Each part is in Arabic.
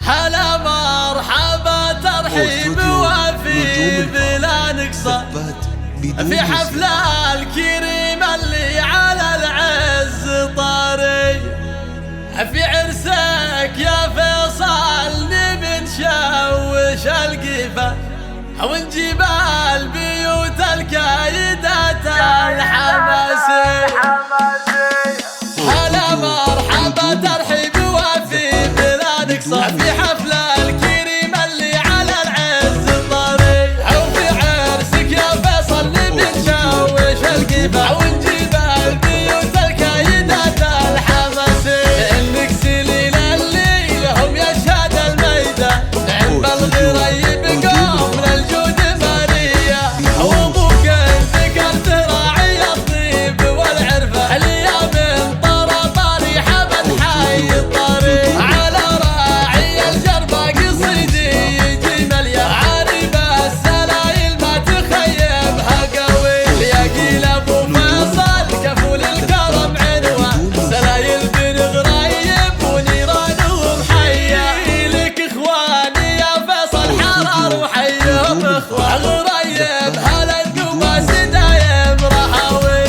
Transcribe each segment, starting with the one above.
هلا مرحبا ترحيب وفي بلا نقصان في حفل الكريم اللي على العز طاري. في عرسك يا فيصل نبي نشوش القفا ونجيب البيوت الكايدات الحماسية. هلا مرحبا ترحيب وفي بلا نقصان في حفل الكريم اللي على العز طاري. وفي عرسك يا فيصل نبي نشوش القفا ونجيب البيوت الكايدات الحماسية. النكسلين اللي لهم يشهد الميدان عند الغريب قوم من الجود مرية. وابوك ذكرت راعي الطيب والعرفة اليوم طرى طريحة بالحي الطريق. على راعي الجربة قصيدي يجي مليا عارب السلايل ما تخيبها قوي. يقيل ابو فيصل كفول الكرم عنوان سلايل بن غريب ونيرانهم حية. لك اخواني يا فيصل حرار وحيهم اخوان غريب هلا الدماس دايم رهاوي.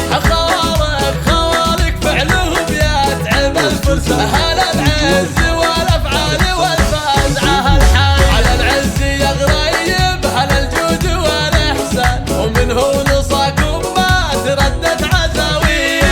خوالك فعلهم يتعب الفرسة. هلا العز والافعال والفازعة الحي. على العز يا غريب هلا الجود والاحسان ومن هو نصاكم ما تردد عزاوية.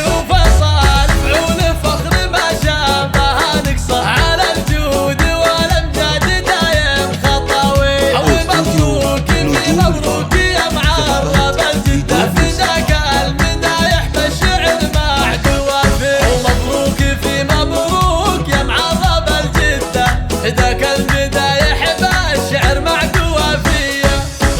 وفيصل فعول فخر ما شابه نقصان على الجود والامجاد دايم خطاوي. ومبروك في مبروك يا معرب الجدة في ذاك المدايح بالشعر ما عدوافي. ومبروك في مبروك يا معرب الجدة ذاك المدايح بالشعر مع قوافية.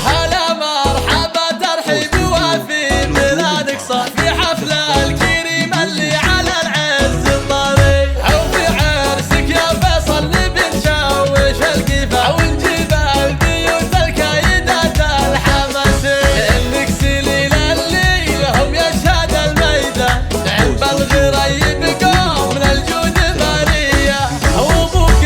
هلا مرحبا ترحيب وفي بلا نقصان في حفل الكريم اللي على العز طاري. وفي عرسك يا فيصل نبي نشوش القفا ونجيب البيوت الكايدات الحماسية. النكسلين اللي لهم يشهد الميدان عند الغريب قوم من الجود مرية. وابوك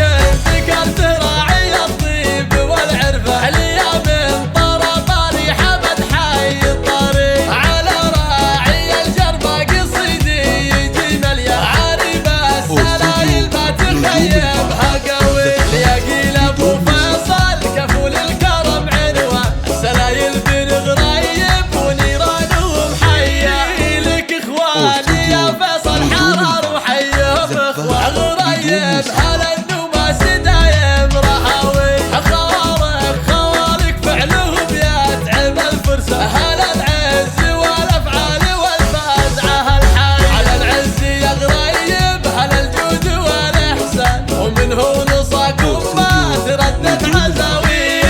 ذكرت راعي الطيب والعرفة اليوم طرى طريحة بالحي الطريق. على راعي الجربة قصيدي يجي مليا عارب السلايل ما تخيبها قوي. يقيل ابو فيصل كفول الكرم عنوان سلايل بن غريب ونيرانهم حية. لك اخواني يا فيصل حرار وحيهم اخوان غريب هلا النماس دايم رهاوي. خوالك فعلهم يتعب الفرسة. هلا العز والافعال والفازعة الحي. على العز يا غريب هلا الجود والاحسان ومن هو نصاكم ما تردد عزاوي.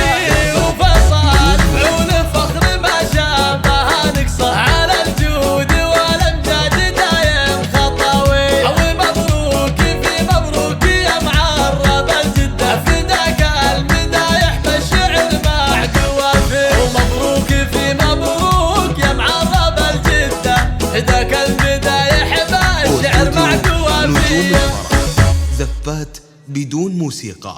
وفيصل فعول فخر ما شابه نقصان على الجود والامجاد دايم خطاوي. ومبروك في مبروك يا معرب الجدة في ذاك المدايح بالشعر مع قوافي. ومبروك في مبروك يا معرب الجدة ذاك المدايح بالشعر مع قوافي. زفات بدون موسيقى.